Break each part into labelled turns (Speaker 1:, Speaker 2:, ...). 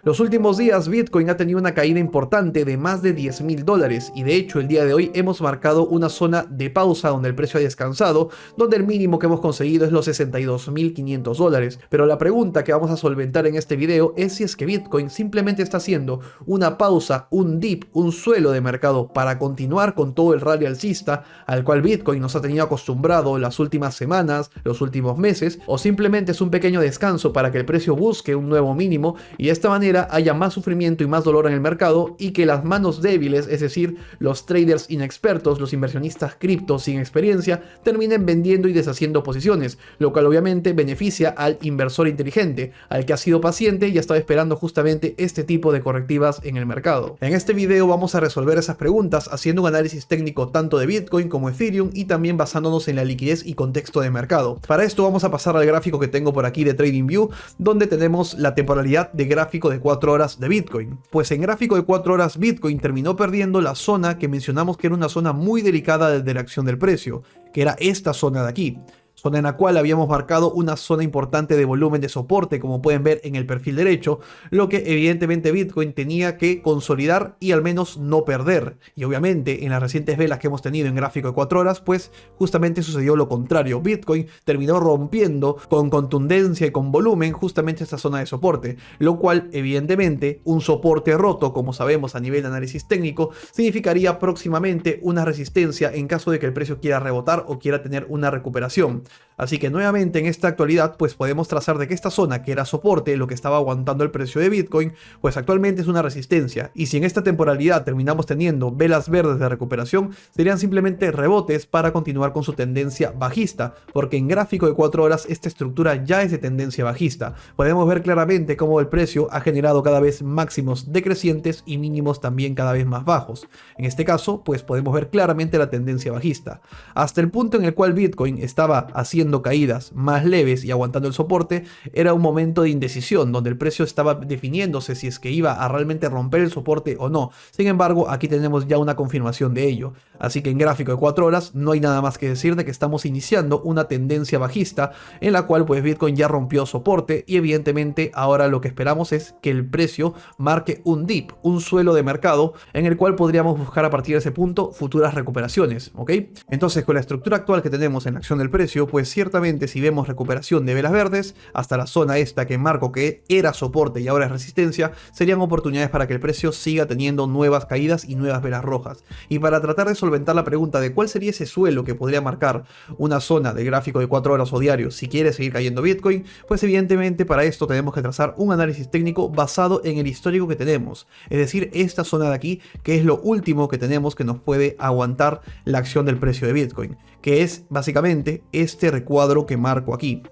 Speaker 1: Los últimos días Bitcoin ha tenido una caída importante de más de $10.000 y de hecho el día de hoy hemos marcado una zona de pausa donde el precio ha descansado, donde el mínimo que hemos conseguido es los $62.500. Pero la pregunta que vamos a solventar en este video es si es que Bitcoin simplemente está haciendo una pausa, un dip, un suelo de mercado para continuar con todo el rally alcista al cual Bitcoin nos ha tenido acostumbrado las últimas semanas, los últimos meses, o simplemente es un pequeño descanso para que el precio busque un nuevo mínimo y de esta manera haya más sufrimiento y más dolor en el mercado y que las manos débiles, es decir, los traders inexpertos, los inversionistas cripto sin experiencia, terminen vendiendo y deshaciendo posiciones, lo cual obviamente beneficia al inversor inteligente, al que ha sido paciente y ha estado esperando justamente este tipo de correctivas en el mercado. En este video vamos a resolver esas preguntas haciendo un análisis técnico tanto de Bitcoin como Ethereum y también basándonos en la liquidez y contexto de mercado. Para esto vamos a pasar al gráfico que tengo por aquí de TradingView, donde tenemos la temporalidad de gráfico de 4 horas de Bitcoin. Pues en gráfico de 4 horas Bitcoin terminó perdiendo la zona que mencionamos que era una zona muy delicada de la acción del precio, que era esta zona de aquí. Zona en la cual habíamos marcado una zona importante de volumen de soporte, como pueden ver en el perfil derecho, lo que evidentemente Bitcoin tenía que consolidar y al menos no perder. Y obviamente en las recientes velas que hemos tenido en gráfico de 4 horas, pues justamente sucedió lo contrario. Bitcoin terminó rompiendo con contundencia y con volumen justamente esta zona de soporte, lo cual evidentemente un soporte roto, como sabemos a nivel de análisis técnico, significaría próximamente una resistencia en caso de que el precio quiera rebotar o quiera tener una recuperación. Así que nuevamente en esta actualidad pues podemos trazar de que esta zona que era soporte, lo que estaba aguantando el precio de Bitcoin, pues actualmente es una resistencia, y si en esta temporalidad terminamos teniendo velas verdes de recuperación, serían simplemente rebotes para continuar con su tendencia bajista, porque en gráfico de 4 horas esta estructura ya es de tendencia bajista. Podemos ver claramente cómo el precio ha generado cada vez máximos decrecientes y mínimos también cada vez más bajos. En este caso pues podemos ver claramente la tendencia bajista, hasta el punto en el cual Bitcoin estaba haciendo caídas más leves y aguantando el soporte. Era un momento de indecisión donde el precio estaba definiéndose si es que iba a realmente romper el soporte o no. Sin embargo, aquí tenemos ya una confirmación de ello. Así que en gráfico de 4 horas no hay nada más que decir de que estamos iniciando una tendencia bajista en la cual pues Bitcoin ya rompió soporte y evidentemente ahora lo que esperamos es que el precio marque un dip, un suelo de mercado en el cual podríamos buscar a partir de ese punto futuras recuperaciones, ¿ok? Entonces con la estructura actual que tenemos en la acción del precio, pues ciertamente si vemos recuperación de velas verdes hasta la zona esta que marco que era soporte y ahora es resistencia, serían oportunidades para que el precio siga teniendo nuevas caídas y nuevas velas rojas. Y para tratar de solventar la pregunta de cuál sería ese suelo que podría marcar una zona de gráfico de 4 horas o diario si quiere seguir cayendo Bitcoin, pues evidentemente para esto tenemos que trazar un análisis técnico basado en el histórico que tenemos, es decir, esta zona de aquí, que es lo último que tenemos que nos puede aguantar la acción del precio de Bitcoin, que es básicamente este recuadro que marco aquí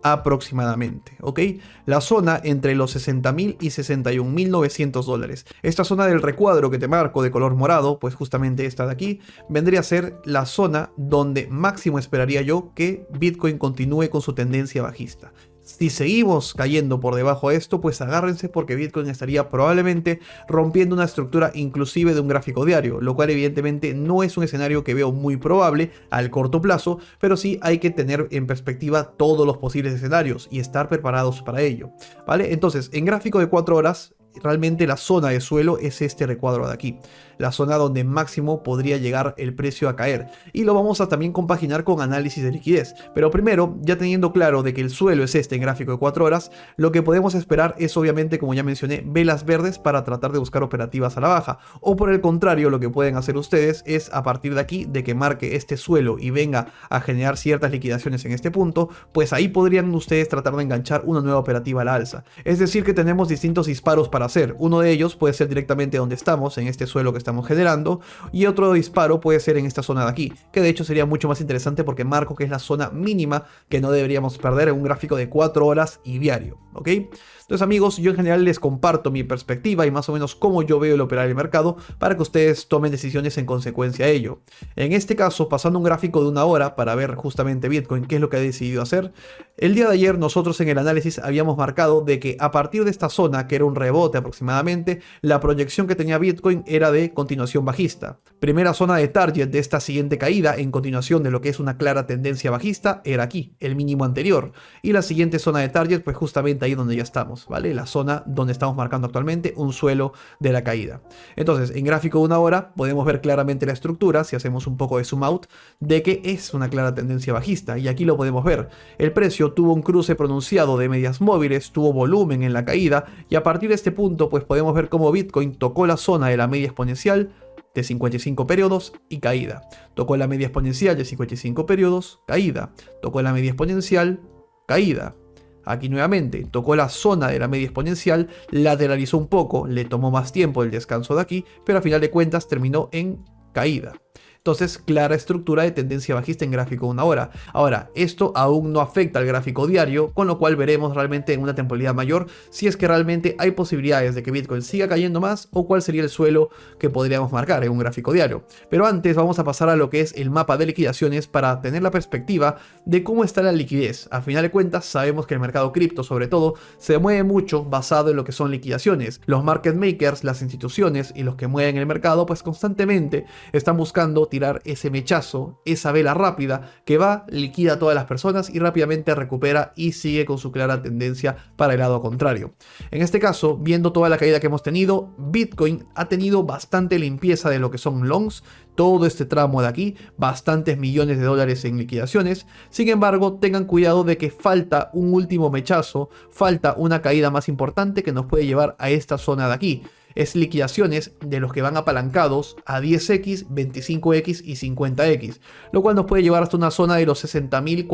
Speaker 1: aproximadamente, ¿ok? La zona entre los $60.000 y $61.900. Esta zona del recuadro que te marco de color morado, pues justamente esta de aquí, vendría a ser la zona donde máximo esperaría yo que Bitcoin continúe con su tendencia bajista. Si seguimos cayendo por debajo de esto, pues agárrense porque Bitcoin estaría probablemente rompiendo una estructura inclusive de un gráfico diario, lo cual evidentemente no es un escenario que veo muy probable al corto plazo, pero sí hay que tener en perspectiva todos los posibles escenarios y estar preparados para ello, ¿vale? Entonces, en gráfico de 4 horas, realmente la zona de suelo es este recuadro de aquí, la zona donde máximo podría llegar el precio a caer, y lo vamos a también compaginar con análisis de liquidez. Pero primero, ya teniendo claro de que el suelo es este en gráfico de 4 horas, lo que podemos esperar es obviamente, como ya mencioné, velas verdes para tratar de buscar operativas a la baja, o por el contrario, lo que pueden hacer ustedes es a partir de aquí, de que marque este suelo y venga a generar ciertas liquidaciones en este punto, pues ahí podrían ustedes tratar de enganchar una nueva operativa a la alza. Es decir que tenemos distintos disparos para hacer. Uno de ellos puede ser directamente donde estamos, en este suelo que estamos generando, y otro disparo puede ser en esta zona de aquí, que de hecho sería mucho más interesante porque marco que es la zona mínima que no deberíamos perder en un gráfico de 4 horas y diario, ¿ok? Entonces amigos, yo en general les comparto mi perspectiva y más o menos cómo yo veo el operar el mercado para que ustedes tomen decisiones en consecuencia a ello. En este caso, pasando un gráfico de 1 hora para ver justamente Bitcoin qué es lo que ha decidido hacer, el día de ayer nosotros en el análisis habíamos marcado de que a partir de esta zona, que era un rebote rebote aproximadamente, la proyección que tenía Bitcoin era de continuación bajista. Primera zona de target de esta siguiente caída en continuación de lo que es una clara tendencia bajista era aquí, el mínimo anterior. Y la siguiente zona de target pues justamente ahí donde ya estamos, ¿vale? La zona donde estamos marcando actualmente un suelo de la caída. Entonces, en gráfico de una hora podemos ver claramente la estructura, si hacemos un poco de zoom out, de que es una clara tendencia bajista. Y aquí lo podemos ver. El precio tuvo un cruce pronunciado de medias móviles, tuvo volumen en la caída, y a partir de este punto pues podemos ver cómo Bitcoin tocó la zona de la media exponencial de 55 periodos y caída. Tocó la media exponencial de 55 periodos, caída. Tocó la media exponencial, caída. Aquí nuevamente tocó la zona de la media exponencial, lateralizó un poco, le tomó más tiempo el descanso de aquí, pero a final de cuentas terminó en caída. Entonces, clara estructura de tendencia bajista en gráfico de una hora. Ahora, esto aún no afecta al gráfico diario, con lo cual veremos realmente en una temporalidad mayor si es que realmente hay posibilidades de que Bitcoin siga cayendo más o cuál sería el suelo que podríamos marcar en un gráfico diario. Pero antes vamos a pasar a lo que es el mapa de liquidaciones para tener la perspectiva de cómo está la liquidez. A final de cuentas, sabemos que el mercado cripto, sobre todo, se mueve mucho basado en lo que son liquidaciones. Los market makers, las instituciones y los que mueven el mercado, pues constantemente están buscando tirar ese mechazo, esa vela rápida que va, liquida a todas las personas y rápidamente recupera y sigue con su clara tendencia para el lado contrario. En este caso, viendo toda la caída que hemos tenido, Bitcoin ha tenido bastante limpieza de lo que son longs, todo este tramo de aquí, bastantes millones de dólares en liquidaciones. Sin embargo, tengan cuidado de que falta un último mechazo, falta una caída más importante que nos puede llevar a esta zona de aquí. Es liquidaciones de los que van apalancados a 10x, 25x y 50x, lo cual nos puede llevar hasta una zona de los 60.400,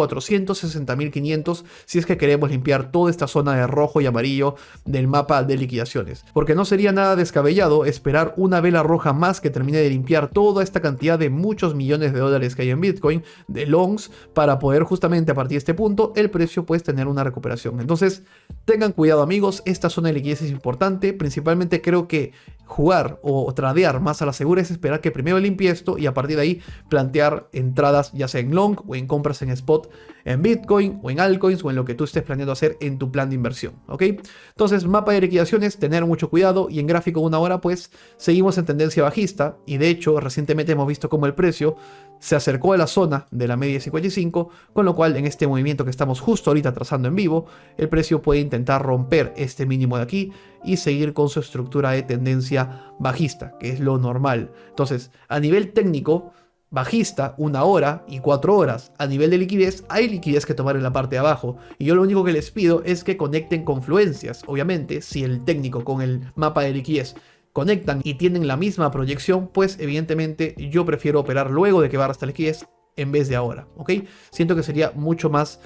Speaker 1: 60.500 si es que queremos limpiar toda esta zona de rojo y amarillo del mapa de liquidaciones, porque no sería nada descabellado esperar una vela roja más que termine de limpiar toda esta cantidad de muchos millones de dólares que hay en Bitcoin, de longs, para poder justamente a partir de este punto el precio puede tener una recuperación. Entonces tengan cuidado amigos, esta zona de liquidez es importante, principalmente creo que jugar o tradear más a la segura es esperar que primero limpie esto y a partir de ahí plantear entradas ya sea en long o en compras en spot en Bitcoin o en altcoins o en lo que tú estés planeando hacer en tu plan de inversión, ¿ok? Entonces, mapa de liquidaciones, tener mucho cuidado y en gráfico de una hora pues seguimos en tendencia bajista y de hecho recientemente hemos visto cómo el precio se acercó a la zona de la media de 55, con lo cual en este movimiento que estamos justo ahorita trazando en vivo, el precio puede intentar romper este mínimo de aquí y seguir con su estructura de tendencia bajista, que es lo normal. Entonces, a nivel técnico, bajista, 1 hora y 4 horas. A nivel de liquidez, hay liquidez que tomar en la parte de abajo. Y yo lo único que les pido es que conecten confluencias. Obviamente, si el técnico con el mapa de liquidez conectan y tienen la misma proyección, pues evidentemente yo prefiero operar luego de que barra esta liquidez en vez de ahora, ¿ok? Siento que sería mucho más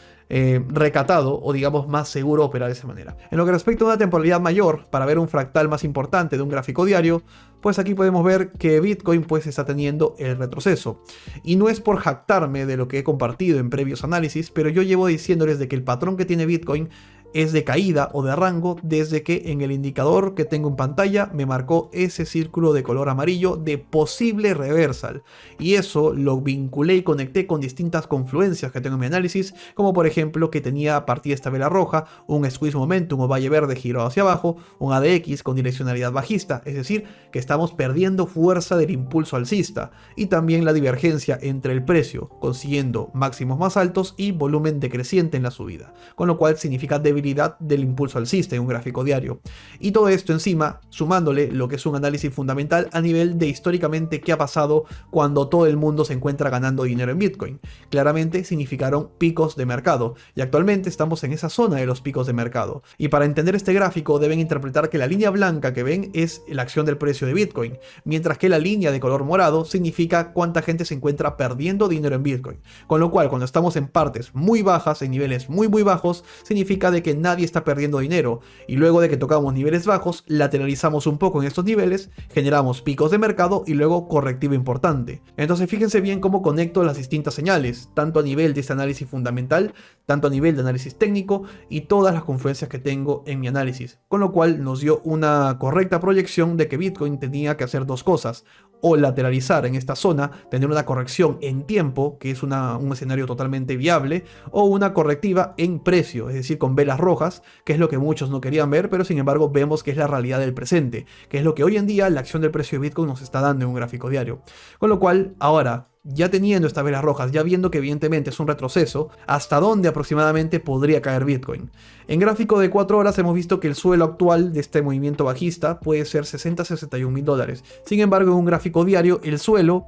Speaker 1: recatado o digamos más seguro operar de esa manera. En lo que respecta a una temporalidad mayor, para ver un fractal más importante de un gráfico diario, pues aquí podemos ver que Bitcoin pues está teniendo el retroceso. Y no es por jactarme de lo que he compartido en previos análisis, pero yo llevo diciéndoles de que el patrón que tiene Bitcoin es de caída o de rango desde que en el indicador que tengo en pantalla me marcó ese círculo de color amarillo de posible reversal, y eso lo vinculé y conecté con distintas confluencias que tengo en mi análisis, como por ejemplo que tenía a partir de esta vela roja un squeeze momentum o valle verde girado hacia abajo, un ADX con direccionalidad bajista, es decir que estamos perdiendo fuerza del impulso alcista, y también la divergencia entre el precio consiguiendo máximos más altos y volumen decreciente en la subida, con lo cual significa debilidad del impulso alcista en un gráfico diario. Y todo esto encima, sumándole lo que es un análisis fundamental a nivel de históricamente qué ha pasado cuando todo el mundo se encuentra ganando dinero en Bitcoin. Claramente significaron picos de mercado, y actualmente estamos en esa zona de los picos de mercado. Y para entender este gráfico deben interpretar que la línea blanca que ven es la acción del precio de Bitcoin, mientras que la línea de color morado significa cuánta gente se encuentra perdiendo dinero en Bitcoin. Con lo cual, cuando estamos en partes muy bajas, en niveles muy bajos, significa de que nadie está perdiendo dinero, y luego de que tocamos niveles bajos, lateralizamos un poco en estos niveles, generamos picos de mercado y luego correctivo importante. Entonces fíjense bien cómo conecto las distintas señales, tanto a nivel de este análisis fundamental, tanto a nivel de análisis técnico y todas las confluencias que tengo en mi análisis, con lo cual nos dio una correcta proyección de que Bitcoin tenía que hacer dos cosas: o lateralizar en esta zona, tener una corrección en tiempo, que es un escenario totalmente viable, o una correctiva en precio, es decir, con velas rojas, que es lo que muchos no querían ver, pero sin embargo vemos que es la realidad del presente, que es lo que hoy en día la acción del precio de Bitcoin nos está dando en un gráfico diario. Con lo cual, ahora, ya teniendo estas velas rojas, ya viendo que evidentemente es un retroceso, ¿hasta dónde aproximadamente podría caer Bitcoin? En gráfico de 4 horas hemos visto que el suelo actual de este movimiento bajista puede ser 60-61 mil dólares. Sin embargo, en un gráfico diario, el suelo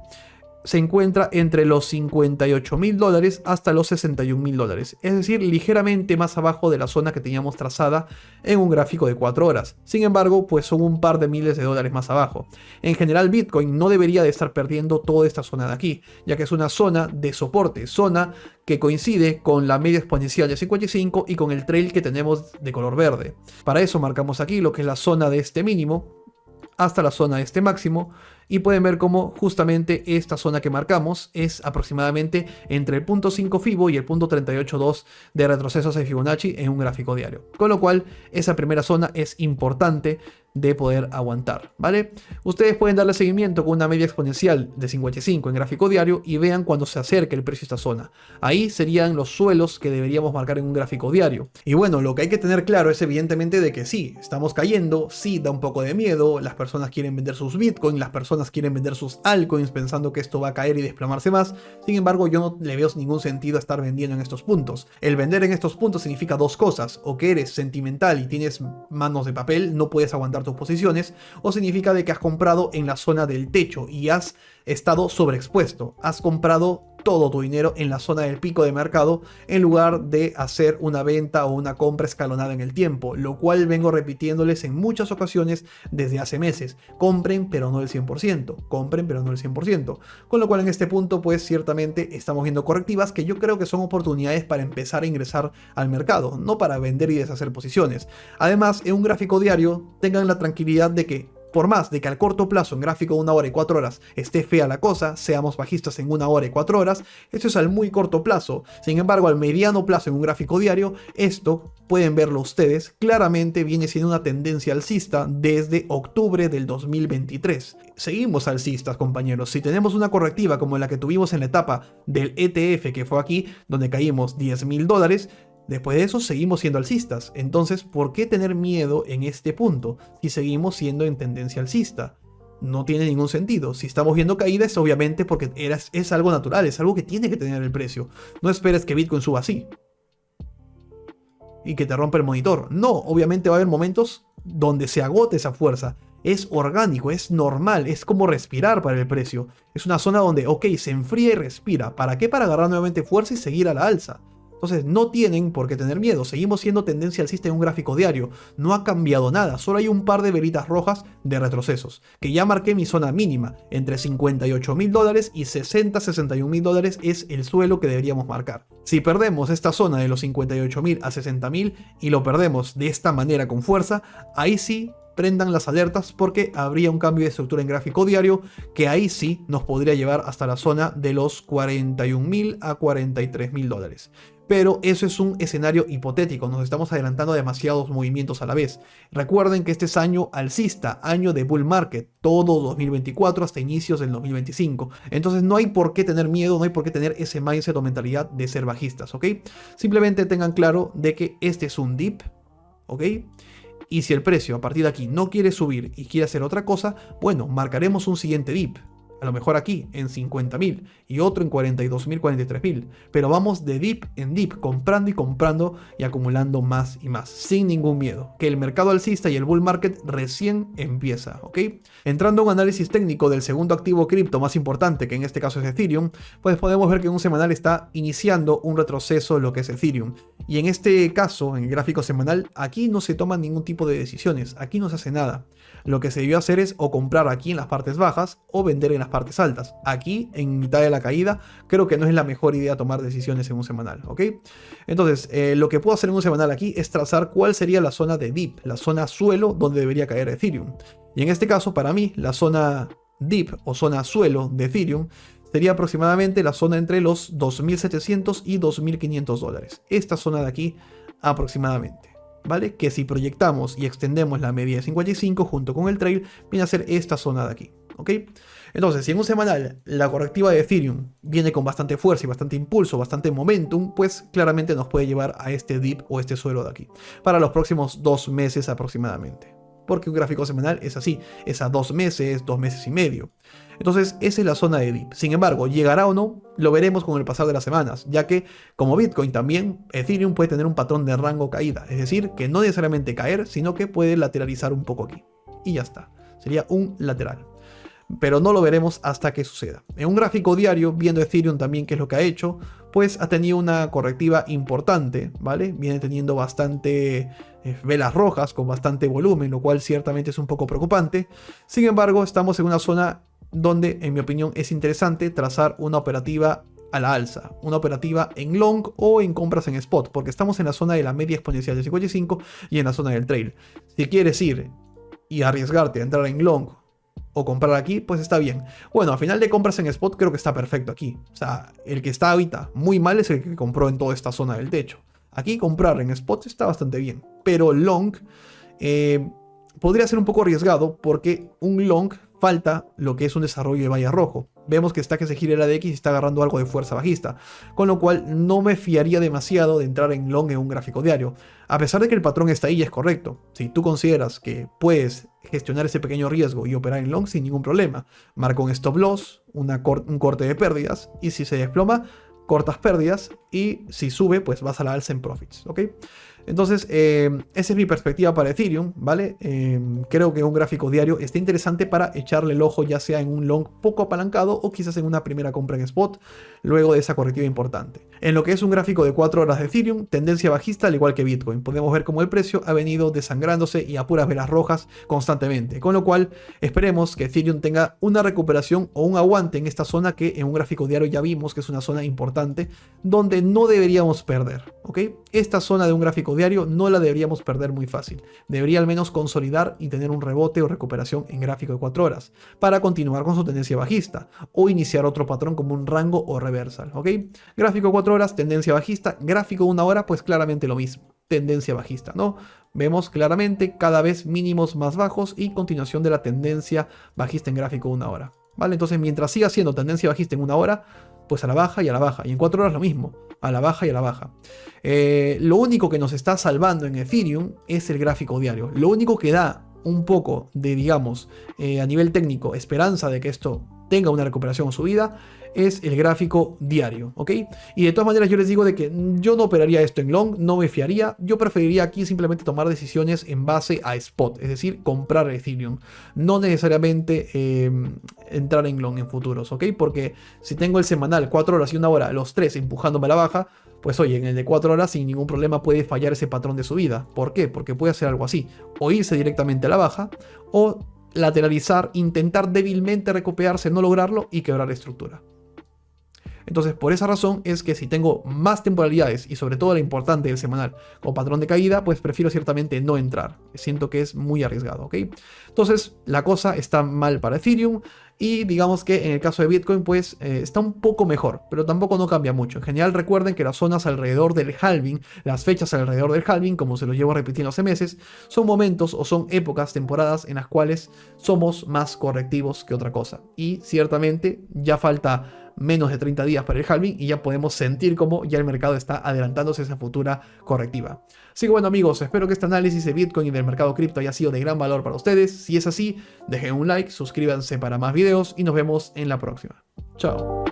Speaker 1: se encuentra entre los 58 mil dólares hasta los 61 mil dólares, es decir, ligeramente más abajo de la zona que teníamos trazada en un gráfico de 4 horas. Sin embargo, pues son un par de miles de dólares más abajo. En general, Bitcoin no debería de estar perdiendo toda esta zona de aquí, ya que es una zona de soporte, zona que coincide con la media exponencial de 55 y con el trail que tenemos de color verde. Para eso marcamos aquí lo que es la zona de este mínimo hasta la zona de este máximo, y pueden ver cómo justamente esta zona que marcamos es aproximadamente entre el punto 5 Fibo y el punto 38.2 de retrocesos de Fibonacci en un gráfico diario. Con lo cual, esa primera zona es importante de poder aguantar, ¿vale? Ustedes pueden darle seguimiento con una media exponencial de 55 en gráfico diario y vean cuando se acerque el precio a esta zona. Ahí serían los suelos que deberíamos marcar en un gráfico diario. Y bueno, lo que hay que tener claro es evidentemente de que sí, estamos cayendo, sí da un poco de miedo, las personas quieren vender sus Bitcoin, las personas quieren vender sus altcoins pensando que esto va a caer y desplomarse más. Sin embargo, yo no le veo ningún sentido a estar vendiendo en estos puntos. El vender en estos puntos significa dos cosas: o que eres sentimental y tienes manos de papel, no puedes aguantar tus posiciones, o significa de que has comprado en la zona del techo y has estado sobreexpuesto, has comprado todo tu dinero en la zona del pico de mercado en lugar de hacer una venta o una compra escalonada en el tiempo, lo cual vengo repitiéndoles en muchas ocasiones desde hace meses. Compren pero no el 100%, compren pero no el 100%, con lo cual en este punto pues ciertamente estamos viendo correctivas que yo creo que son oportunidades para empezar a ingresar al mercado, no para vender y deshacer posiciones. Además, en un gráfico diario tengan la tranquilidad de que por más de que al corto plazo en gráfico de 1 hora y 4 horas esté fea la cosa, seamos bajistas en 1 hora y 4 horas, esto es al muy corto plazo. Sin embargo, al mediano plazo en un gráfico diario, esto, pueden verlo ustedes, claramente viene siendo una tendencia alcista desde octubre del 2023. Seguimos alcistas, compañeros. Si tenemos una correctiva como la que tuvimos en la etapa del ETF, que fue aquí, donde caímos 10 mil dólares, después de eso seguimos siendo alcistas. Entonces, ¿por qué tener miedo en este punto si seguimos siendo en tendencia alcista? No tiene ningún sentido. Si estamos viendo caídas es obviamente porque es algo natural, es algo que tiene que tener el precio. No esperes que Bitcoin suba así y que te rompa el monitor. No, obviamente va a haber momentos donde se agote esa fuerza. Es orgánico, es normal, es como respirar para el precio. Es una zona donde, ok, se enfría y respira. ¿Para qué? Para agarrar nuevamente fuerza y seguir a la alza. Entonces no tienen por qué tener miedo, seguimos siendo tendencia alcista en un gráfico diario, no ha cambiado nada, solo hay un par de velitas rojas de retrocesos, que ya marqué mi zona mínima, entre 58 mil dólares y 60-61 mil dólares es el suelo que deberíamos marcar. Si perdemos esta zona de los 58 mil a 60 mil y lo perdemos de esta manera con fuerza, ahí sí prendan las alertas porque habría un cambio de estructura en gráfico diario que ahí sí nos podría llevar hasta la zona de los 41 mil a 43 mil dólares. Pero eso es un escenario hipotético, nos estamos adelantando a demasiados movimientos a la vez. Recuerden que este es año alcista, año de bull market, todo 2024 hasta inicios del 2025. Entonces no hay por qué tener miedo, no hay por qué tener ese mindset o mentalidad de ser bajistas, ¿ok? Simplemente tengan claro de que este es un dip, ¿ok? Y si el precio a partir de aquí no quiere subir y quiere hacer otra cosa, bueno, marcaremos un siguiente dip. A lo mejor aquí en 50.000 y otro en 42.000, 43.000. Pero vamos de dip en dip, comprando y comprando y acumulando más y más, sin ningún miedo. Que el mercado alcista y el bull market recién empieza, ¿ok? Entrando a un análisis técnico del segundo activo cripto más importante, que en este caso es Ethereum, pues podemos ver que en un semanal está iniciando un retroceso lo que es Ethereum. Y en este caso, en el gráfico semanal, aquí no se toman ningún tipo de decisiones, aquí no se hace nada. Lo que se debió hacer es o comprar aquí en las partes bajas o vender en las partes altas. Aquí, en mitad de la caída, creo que no es la mejor idea tomar decisiones en un semanal, ¿ok? Entonces, lo que puedo hacer en un semanal aquí es trazar cuál sería la zona de dip, la zona suelo donde debería caer Ethereum. Y en este caso, para mí, la zona dip o zona suelo de Ethereum sería aproximadamente la zona entre los 2.700 y 2.500 dólares. Esta zona de aquí aproximadamente. ¿Vale? Que si proyectamos y extendemos la media de 55 junto con el trail, viene a ser esta zona de aquí. ¿ok? Entonces, si en un semanal la correctiva de Ethereum viene con bastante fuerza y bastante impulso, bastante momentum, pues claramente nos puede llevar a este dip o este suelo de aquí, para los próximos 2 meses aproximadamente. Porque un gráfico semanal es así, es a 2 meses, 2 meses y medio. Entonces, esa es la zona de dip. Sin embargo, ¿llegará o no? Lo veremos con el pasar de las semanas, ya que, como Bitcoin también, Ethereum puede tener un patrón de rango caída, es decir, que no necesariamente caer, sino que puede lateralizar un poco aquí. Y ya está, sería un lateral. Pero no lo veremos hasta que suceda. En un gráfico diario, viendo Ethereum también qué es lo que ha hecho, pues ha tenido una correctiva importante, ¿vale? Viene teniendo bastante velas rojas con bastante volumen, lo cual ciertamente es un poco preocupante. Sin embargo, estamos en una zona donde, en mi opinión, es interesante trazar una operativa a la alza, una operativa en long o en compras en spot, porque estamos en la zona de la media exponencial de 55 y en la zona del trail. Si quieres ir y arriesgarte a entrar en long o comprar aquí, pues está bien. Bueno, a final de compras en spot creo que está perfecto aquí. O sea, el que está ahorita muy mal es el que compró en toda esta zona del techo. Aquí comprar en spot está bastante bien, pero long podría ser un poco arriesgado porque un long falta lo que es un desarrollo de valla rojo. Vemos que está que se gira la DX y está agarrando algo de fuerza bajista, con lo cual no me fiaría demasiado de entrar en long en un gráfico diario. A pesar de que el patrón está ahí y es correcto, si tú consideras que puedes gestionar ese pequeño riesgo y operar en long sin ningún problema, marca un stop loss, un corte de pérdidas, y si se desploma, cortas pérdidas, y si sube, pues vas a la alza en profits, ¿ok? Entonces, esa es mi perspectiva para Ethereum, ¿vale? Creo que un gráfico diario está interesante para echarle el ojo, ya sea en un long poco apalancado o quizás en una primera compra en spot, luego de esa correctiva importante. En lo que es un gráfico de 4 horas de Ethereum, tendencia bajista al igual que Bitcoin. Podemos ver cómo el precio ha venido desangrándose y a puras velas rojas constantemente, con lo cual esperemos que Ethereum tenga una recuperación o un aguante en esta zona que en un gráfico diario ya vimos que es una zona importante donde no deberíamos perder, ¿ok? Esta zona de un gráfico diario no la deberíamos perder muy fácil. Debería al menos consolidar y tener un rebote o recuperación en gráfico de 4 horas para continuar con su tendencia bajista o iniciar otro patrón como un rango o reversal, ¿ok? Gráfico 4 horas, tendencia bajista. Gráfico 1 hora, pues claramente lo mismo, tendencia bajista, ¿no? Vemos claramente cada vez mínimos más bajos y continuación de la tendencia bajista en gráfico 1 hora, ¿vale? Entonces, mientras siga siendo tendencia bajista en 1 hora, pues a la baja y a la baja. Y en 4 horas lo mismo, a la baja y a la baja. Lo único que nos está salvando en Ethereum es el gráfico diario. Lo único que da un poco de, digamos, a nivel técnico, esperanza de que esto tenga una recuperación o subida, es el gráfico diario, ¿ok? Y de todas maneras yo les digo de que yo no operaría esto en long, no me fiaría, yo preferiría aquí simplemente tomar decisiones en base a spot, es decir, comprar Ethereum, no necesariamente entrar en long en futuros, ¿ok? Porque si tengo el semanal 4 horas y 1 hora, los 3 empujándome a la baja, pues oye, en el de 4 horas sin ningún problema puede fallar ese patrón de subida. ¿Por qué? Porque puede hacer algo así, o irse directamente a la baja, o lateralizar, intentar débilmente recuperarse, no lograrlo y quebrar estructura. Entonces, por esa razón es que si tengo más temporalidades y sobre todo la importante del semanal como patrón de caída, pues prefiero ciertamente no entrar. Siento que es muy arriesgado, ¿ok? Entonces, la cosa está mal para Ethereum y digamos que en el caso de Bitcoin, pues está un poco mejor, pero tampoco no cambia mucho. En general, recuerden que las zonas alrededor del halving, las fechas alrededor del halving, como se lo llevo repitiendo hace meses, son momentos o son épocas, temporadas en las cuales somos más correctivos que otra cosa. Y ciertamente ya falta menos de 30 días para el halving y ya podemos sentir cómo ya el mercado está adelantándose a esa futura correctiva. Así que bueno amigos, espero que este análisis de Bitcoin y del mercado cripto haya sido de gran valor para ustedes. Si es así, dejen un like, suscríbanse para más videos y nos vemos en la próxima. Chao.